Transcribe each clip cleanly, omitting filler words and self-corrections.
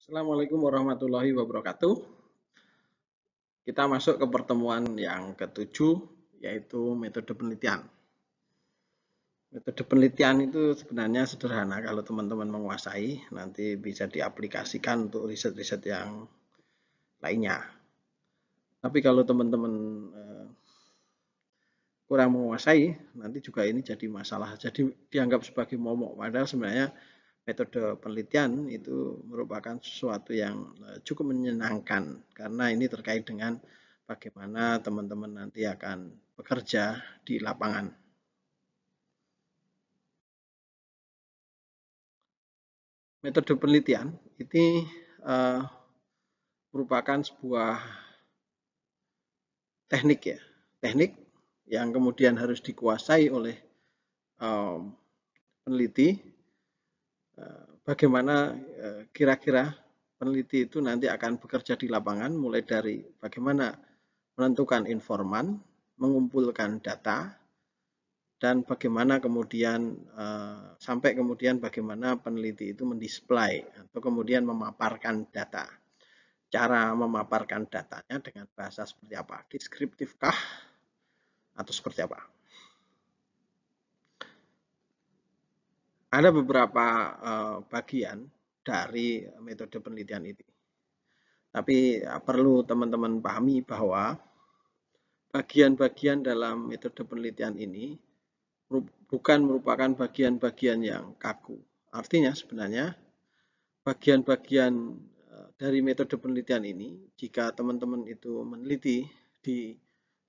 Assalamualaikum warahmatullahi wabarakatuh. Kita masuk ke pertemuan yang ketujuh, yaitu metode penelitian. Metode penelitian itu sebenarnya sederhana kalau teman-teman menguasai, nanti bisa diaplikasikan untuk riset-riset yang lainnya. Tapi kalau teman-teman kurang menguasai, nanti juga ini jadi masalah. Jadi dianggap sebagai momok, padahal sebenarnya metode penelitian itu merupakan sesuatu yang cukup menyenangkan karena ini terkait dengan bagaimana teman-teman nanti akan bekerja di lapangan. Metode penelitian ini merupakan sebuah teknik ya, teknik yang kemudian harus dikuasai oleh peneliti. Bagaimana kira-kira peneliti itu nanti akan bekerja di lapangan, mulai dari bagaimana menentukan informan, mengumpulkan data, dan bagaimana kemudian sampai kemudian bagaimana peneliti itu mendisplay atau kemudian memaparkan data. Cara memaparkan datanya dengan bahasa seperti apa? Deskriptifkah atau seperti apa? Ada beberapa bagian dari metode penelitian ini. Tapi perlu teman-teman pahami bahwa bagian-bagian dalam metode penelitian ini bukan merupakan bagian-bagian yang kaku. Artinya sebenarnya bagian-bagian dari metode penelitian ini, jika teman-teman itu meneliti di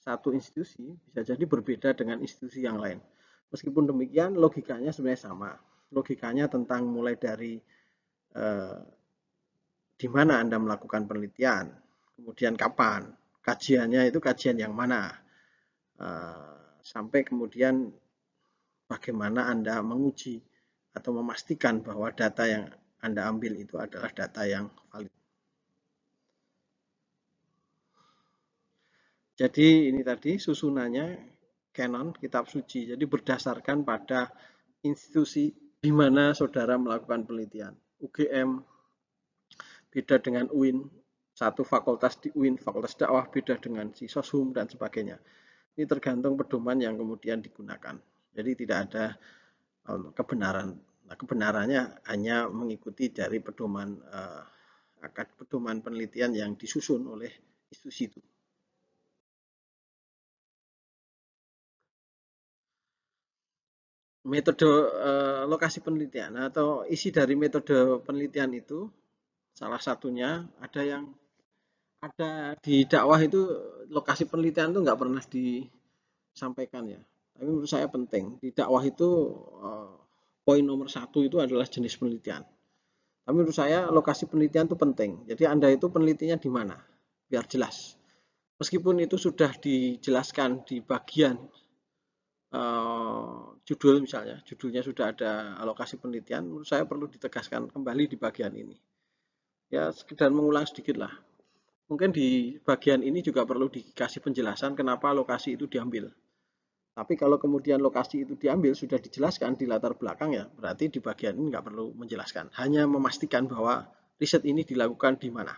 satu institusi, bisa jadi berbeda dengan institusi yang lain. Meskipun demikian, logikanya sebenarnya sama. Logikanya tentang mulai dari di mana Anda melakukan penelitian, kemudian kapan, kajiannya itu kajian yang mana, sampai kemudian bagaimana Anda menguji atau memastikan bahwa data yang Anda ambil itu adalah data yang valid. Jadi ini tadi susunannya canon, kitab suci. Jadi berdasarkan pada institusi di mana saudara melakukan penelitian. UGM beda dengan UIN, satu fakultas di UIN, fakultas dakwah beda dengan si Soshum dan sebagainya. Ini tergantung pedoman yang kemudian digunakan. Jadi tidak ada kebenaran. Nah, kebenarannya hanya mengikuti dari pedoman penelitian yang disusun oleh institusi itu. Metode lokasi penelitian atau isi dari metode penelitian itu salah satunya ada di dakwah itu, lokasi penelitian itu nggak pernah disampaikan ya. Tapi menurut saya penting. Di dakwah itu poin nomor satu itu adalah jenis penelitian. Tapi menurut saya lokasi penelitian itu penting. Jadi Anda itu penelitinya di mana? Biar jelas. Meskipun itu sudah dijelaskan di bagian judul misalnya, judulnya sudah ada alokasi penelitian, menurut saya perlu ditegaskan kembali di bagian ini. Ya sekedar mengulang sedikit lah. Mungkin di bagian ini juga perlu dikasih penjelasan kenapa lokasi itu diambil. Tapi kalau kemudian lokasi itu diambil sudah dijelaskan di latar belakang, ya berarti di bagian ini nggak perlu menjelaskan. Hanya memastikan bahwa riset ini dilakukan di mana.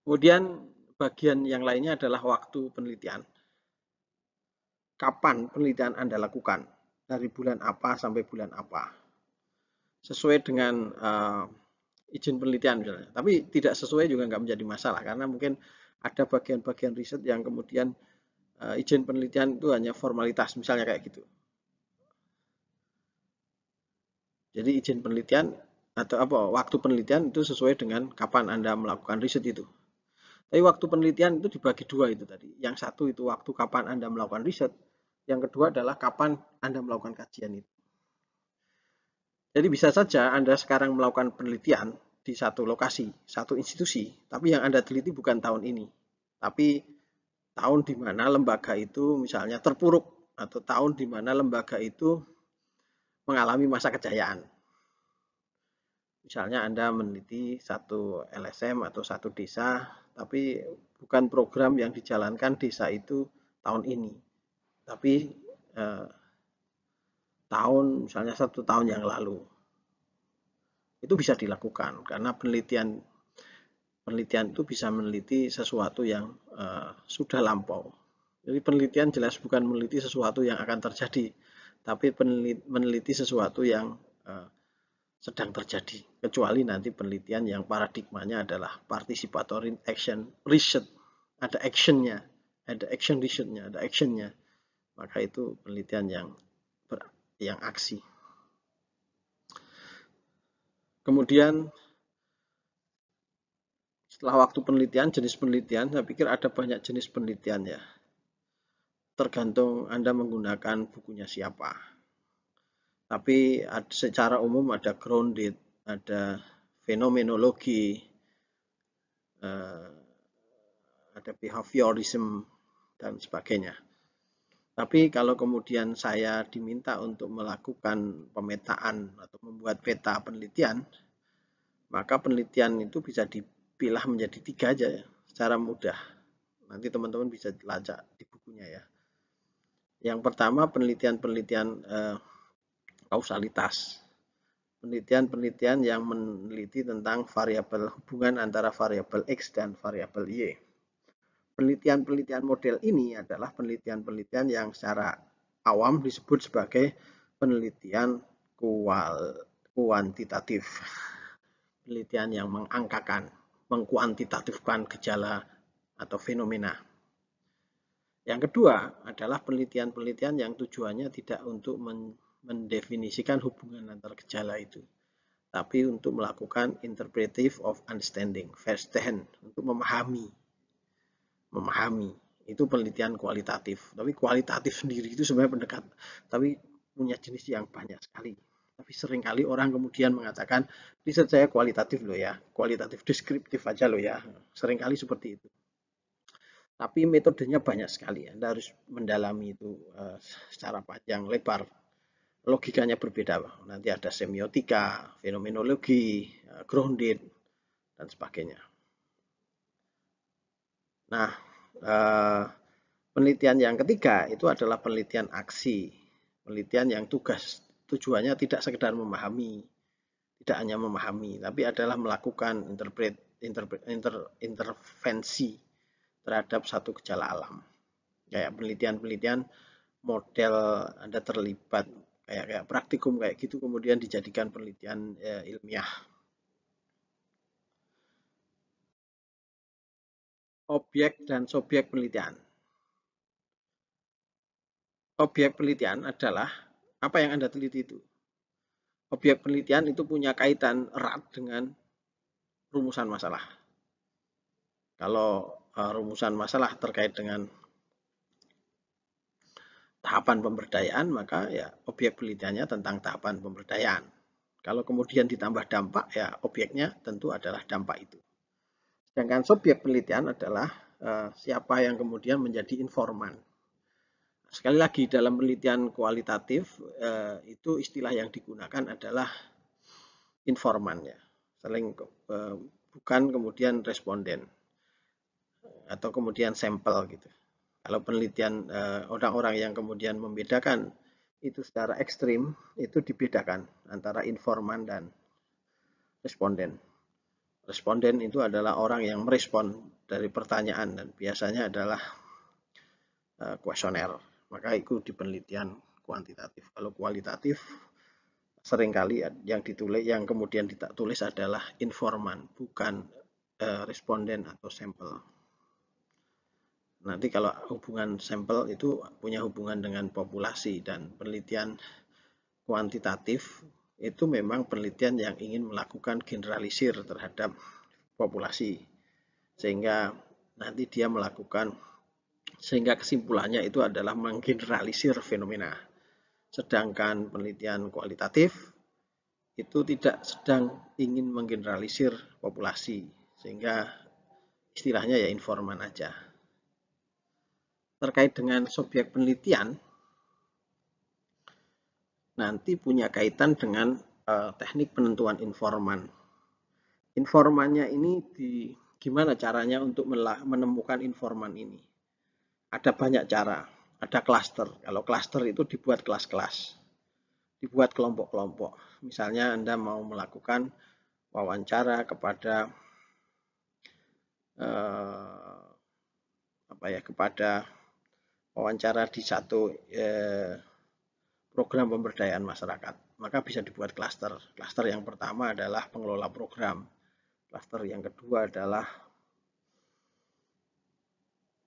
Kemudian bagian yang lainnya adalah waktu penelitian. Kapan penelitian Anda lakukan? Dari bulan apa sampai bulan apa? Sesuai dengan izin penelitian misalnya. Tapi tidak sesuai juga nggak menjadi masalah karena mungkin ada bagian-bagian riset yang kemudian izin penelitian itu hanya formalitas, misalnya kayak gitu. Jadi izin penelitian atau apa waktu penelitian itu sesuai dengan kapan Anda melakukan riset itu. Tapi waktu penelitian itu dibagi dua itu tadi. Yang satu itu waktu kapan Anda melakukan riset, yang kedua adalah kapan Anda melakukan kajian itu. Jadi bisa saja Anda sekarang melakukan penelitian di satu lokasi, satu institusi, tapi yang Anda teliti bukan tahun ini, tapi tahun di mana lembaga itu misalnya terpuruk atau tahun di mana lembaga itu mengalami masa kejayaan. Misalnya Anda meneliti satu LSM atau satu desa, tapi bukan program yang dijalankan desa itu tahun ini, tapi tahun misalnya 1 tahun yang lalu. Itu bisa dilakukan karena penelitian itu bisa meneliti sesuatu yang sudah lampau. Jadi penelitian jelas bukan meneliti sesuatu yang akan terjadi, tapi meneliti sesuatu yang sedang terjadi. Kecuali nanti penelitian yang paradigmanya adalah participatory action research, ada actionnya, ada action researchnya, ada actionnya. Maka itu penelitian yang aksi. Kemudian setelah waktu penelitian, jenis penelitian, saya pikir ada banyak jenis penelitian ya. Tergantung Anda menggunakan bukunya siapa. Tapi secara umum ada grounded, ada fenomenologi, ada behaviorism, dan sebagainya. Tapi kalau kemudian saya diminta untuk melakukan pemetaan atau membuat peta penelitian, maka penelitian itu bisa dipilah menjadi 3 aja ya, secara mudah. Nanti teman-teman bisa lacak di bukunya ya. Yang pertama penelitian-penelitian kausalitas. Penelitian-penelitian yang meneliti tentang variabel hubungan antara variabel X dan variabel Y. Penelitian-penelitian model ini adalah penelitian-penelitian yang secara awam disebut sebagai penelitian kuantitatif. Penelitian yang mengangkakan, mengkuantitatifkan gejala atau fenomena. Yang kedua adalah penelitian-penelitian yang tujuannya tidak untuk mendefinisikan hubungan antar gejala itu, tapi untuk melakukan interpretive of understanding, verstehen, untuk memahami. Itu penelitian kualitatif. Tapi kualitatif sendiri itu sebenarnya pendekat, tapi punya jenis yang banyak sekali. Tapi seringkali orang kemudian mengatakan, riset saya kualitatif loh ya, kualitatif deskriptif aja loh ya. Seringkali seperti itu. Tapi metodenya banyak sekali. Anda harus mendalami itu secara panjang lebar. Logikanya berbeda. Nanti ada semiotika, fenomenologi, grounded, dan sebagainya. Nah, penelitian yang ketiga itu adalah penelitian aksi. Penelitian yang tujuannya tidak sekedar memahami, tidak hanya memahami, tapi adalah melakukan intervensi terhadap satu gejala alam. Kayak penelitian-penelitian model Anda terlibat kayak praktikum kayak gitu kemudian dijadikan penelitian ilmiah. Objek dan subjek penelitian. Objek penelitian adalah apa yang Anda teliti itu. Objek penelitian itu punya kaitan erat dengan rumusan masalah. Kalau rumusan masalah terkait dengan tahapan pemberdayaan, maka ya objek penelitiannya tentang tahapan pemberdayaan. Kalau kemudian ditambah dampak, ya objeknya tentu adalah dampak itu. Sedangkan subjek penelitian adalah siapa yang kemudian menjadi informan. Sekali lagi dalam penelitian kualitatif itu istilah yang digunakan adalah informan ya, bukan kemudian responden atau kemudian sampel gitu. Kalau penelitian orang-orang yang kemudian membedakan itu secara ekstrim itu dibedakan antara informan dan responden. Responden itu adalah orang yang merespon dari pertanyaan dan biasanya adalah kuesioner. Maka itu di penelitian kuantitatif. Kalau kualitatif seringkali yang kemudian ditulis adalah informan, bukan responden atau sampel. Nanti kalau hubungan sampel itu punya hubungan dengan populasi dan penelitian kuantitatif itu memang penelitian yang ingin melakukan generalisir terhadap populasi sehingga nanti dia melakukan sehingga kesimpulannya itu adalah menggeneralisir fenomena. Sedangkan penelitian kualitatif itu tidak sedang ingin menggeneralisir populasi sehingga istilahnya ya informan aja. Terkait dengan subjek penelitian nanti punya kaitan dengan teknik penentuan informan. Informannya ini gimana caranya untuk menemukan informan ini? Ada banyak cara, ada klaster. Kalau klaster itu dibuat kelas-kelas, dibuat kelompok-kelompok. Misalnya Anda mau melakukan wawancara kepada kepada wawancara di satu program pemberdayaan masyarakat, maka bisa dibuat klaster. Klaster yang pertama adalah pengelola program, klaster yang kedua adalah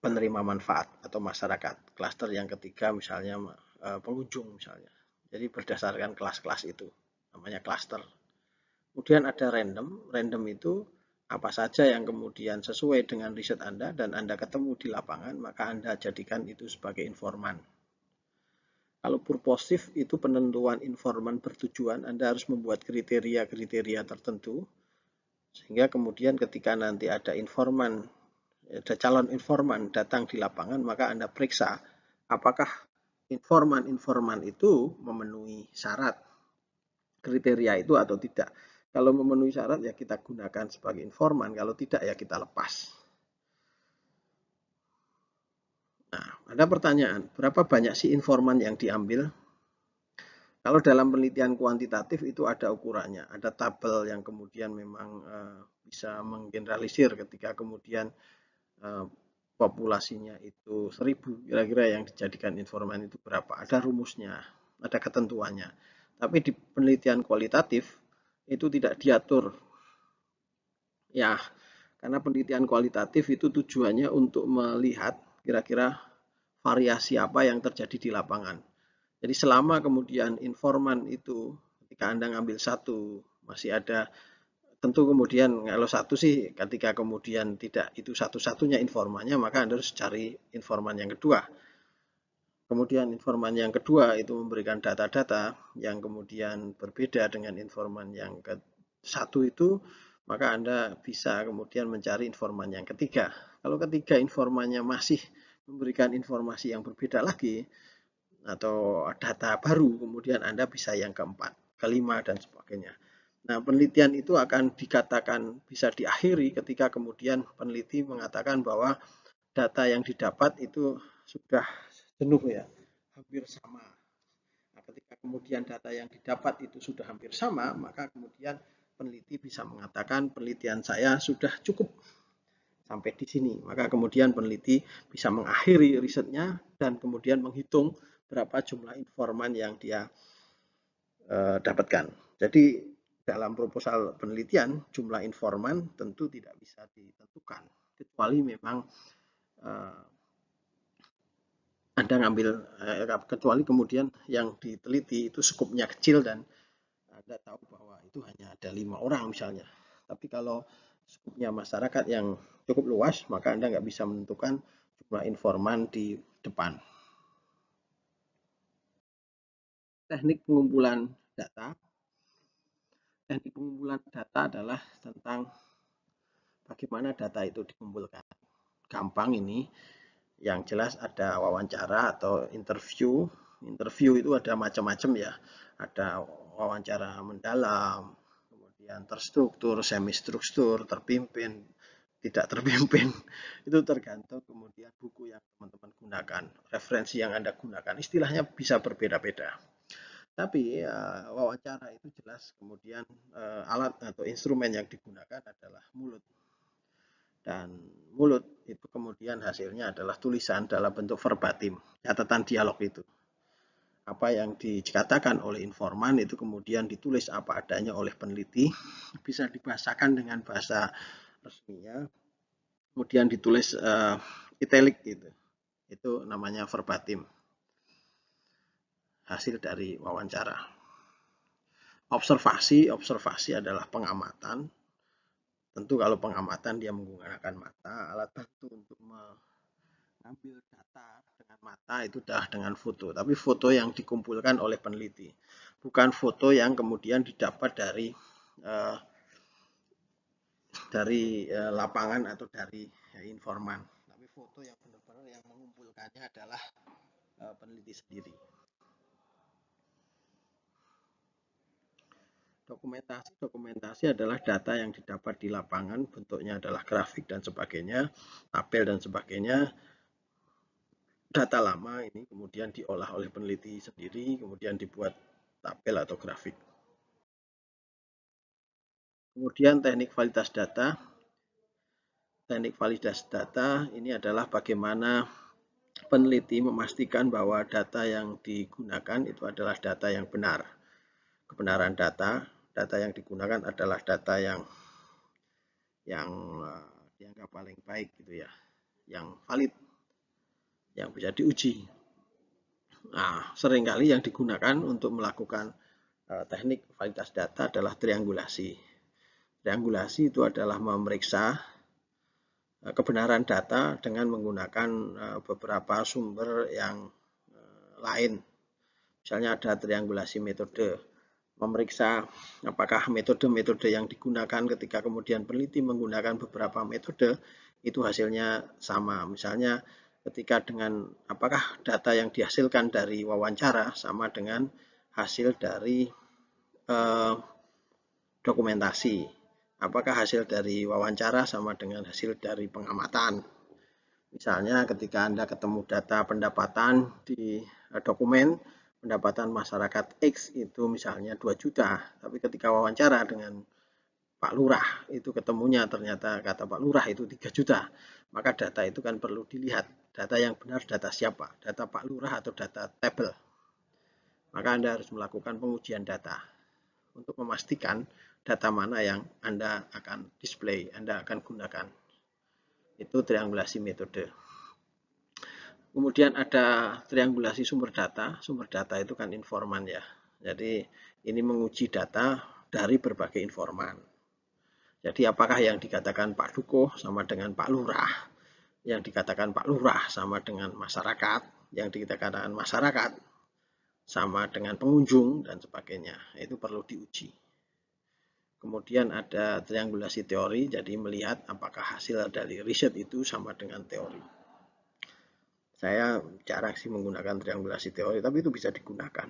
penerima manfaat atau masyarakat, klaster yang ketiga misalnya pengunjung misalnya. Jadi berdasarkan kelas-kelas itu namanya klaster. Kemudian ada random itu apa saja yang kemudian sesuai dengan riset Anda dan Anda ketemu di lapangan, maka Anda jadikan itu sebagai informan. Kalau purposif itu penentuan informan bertujuan, Anda harus membuat kriteria-kriteria tertentu, sehingga kemudian ketika nanti ada calon informan datang di lapangan, maka Anda periksa apakah informan-informan itu memenuhi syarat kriteria itu atau tidak. Kalau memenuhi syarat ya kita gunakan sebagai informan, kalau tidak ya kita lepas. Nah, ada pertanyaan, berapa banyak sih informan yang diambil? Kalau dalam penelitian kuantitatif itu ada ukurannya, ada tabel yang kemudian memang bisa menggeneralisir ketika kemudian populasinya itu 1000, kira-kira yang dijadikan informan itu berapa? Ada rumusnya, ada ketentuannya. Tapi di penelitian kualitatif itu tidak diatur. Ya, karena penelitian kualitatif itu tujuannya untuk melihat kira-kira variasi apa yang terjadi di lapangan. Jadi selama kemudian informan itu ketika Anda ngambil satu masih ada, tentu kemudian kalau satu sih ketika kemudian tidak itu satu-satunya informannya, maka Anda harus cari informan yang kedua. Kemudian informan yang kedua itu memberikan data-data yang kemudian berbeda dengan informan yang ke satu itu, maka Anda bisa kemudian mencari informan yang ketiga. Kalau ketiga informannya masih memberikan informasi yang berbeda lagi atau data baru, kemudian Anda bisa yang keempat, kelima, dan sebagainya. Nah, penelitian itu akan dikatakan bisa diakhiri ketika kemudian peneliti mengatakan bahwa data yang didapat itu sudah jenuh ya, hampir sama. Nah, ketika kemudian data yang didapat itu sudah hampir sama, maka kemudian peneliti bisa mengatakan penelitian saya sudah cukup sampai di sini. Maka kemudian peneliti bisa mengakhiri risetnya dan kemudian menghitung berapa jumlah informan yang dia dapatkan. Jadi dalam proposal penelitian jumlah informan tentu tidak bisa ditentukan kecuali memang Anda ngambil kecuali kemudian yang diteliti itu skupnya kecil dan Anda tahu bahwa itu hanya ada 5 orang misalnya. Tapi kalau skupnya masyarakat yang cukup luas, maka Anda nggak bisa menentukan jumlah informan di depan. Teknik pengumpulan data. Teknik pengumpulan data adalah tentang bagaimana data itu dikumpulkan. Gampang ini, yang jelas ada wawancara atau interview. Interview itu ada macam-macam ya. Ada wawancara mendalam, kemudian terstruktur, semi struktur, terpimpin, tidak terpimpin. Itu tergantung kemudian buku yang teman-teman gunakan, referensi yang Anda gunakan. Istilahnya bisa berbeda-beda. Tapi wawancara itu jelas kemudian alat atau instrumen yang digunakan adalah mulut. Dan mulut itu kemudian hasilnya adalah tulisan dalam bentuk verbatim, catatan dialog itu. Apa yang dikatakan oleh informan itu kemudian ditulis apa adanya oleh peneliti, bisa dibahasakan dengan bahasa resminya, kemudian ditulis italic gitu. Itu namanya verbatim. Hasil dari wawancara. Observasi adalah pengamatan. Tentu kalau pengamatan dia menggunakan mata, alat bantu untuk mengambil data dengan mata itu dah dengan foto. Tapi foto yang dikumpulkan oleh peneliti, bukan foto yang kemudian didapat dari lapangan atau dari informan. Tapi foto yang benar-benar yang mengumpulkannya adalah peneliti sendiri. Dokumentasi adalah data yang didapat di lapangan, bentuknya adalah grafik dan sebagainya, tabel dan sebagainya. Data lama ini kemudian diolah oleh peneliti sendiri, kemudian dibuat tabel atau grafik. Kemudian teknik validitas data. Teknik validitas data ini adalah bagaimana peneliti memastikan bahwa data yang digunakan itu adalah data yang benar. Kebenaran data yang digunakan adalah data yang dianggap paling baik gitu ya, yang valid, yang bisa diuji. Nah, seringkali yang digunakan untuk melakukan teknik validitas data adalah triangulasi. Triangulasi itu adalah memeriksa kebenaran data dengan menggunakan beberapa sumber yang lain. Misalnya ada triangulasi metode, memeriksa apakah metode-metode yang digunakan ketika kemudian peneliti menggunakan beberapa metode itu hasilnya sama. Misalnya ketika dengan apakah data yang dihasilkan dari wawancara sama dengan hasil dari dokumentasi. Apakah hasil dari wawancara sama dengan hasil dari pengamatan. Misalnya ketika Anda ketemu data pendapatan di dokumen, pendapatan masyarakat X itu misalnya 2 juta, tapi ketika wawancara dengan Pak Lurah itu ketemunya ternyata kata Pak Lurah itu 3 juta, maka data itu kan perlu dilihat, data yang benar data siapa, data Pak Lurah atau data tabel. Maka Anda harus melakukan pengujian data untuk memastikan data mana yang Anda akan display, Anda akan gunakan. Itu triangulasi metode. Kemudian ada triangulasi sumber data. Sumber data itu kan informan ya. Jadi ini menguji data dari berbagai informan. Jadi apakah yang dikatakan Pak Dukuh sama dengan Pak Lurah, yang dikatakan Pak Lurah sama dengan masyarakat, yang dikatakan masyarakat sama dengan pengunjung dan sebagainya. Itu perlu diuji. Kemudian ada triangulasi teori, jadi melihat apakah hasil dari riset itu sama dengan teori. Saya jarang sih menggunakan triangulasi teori, tapi itu bisa digunakan.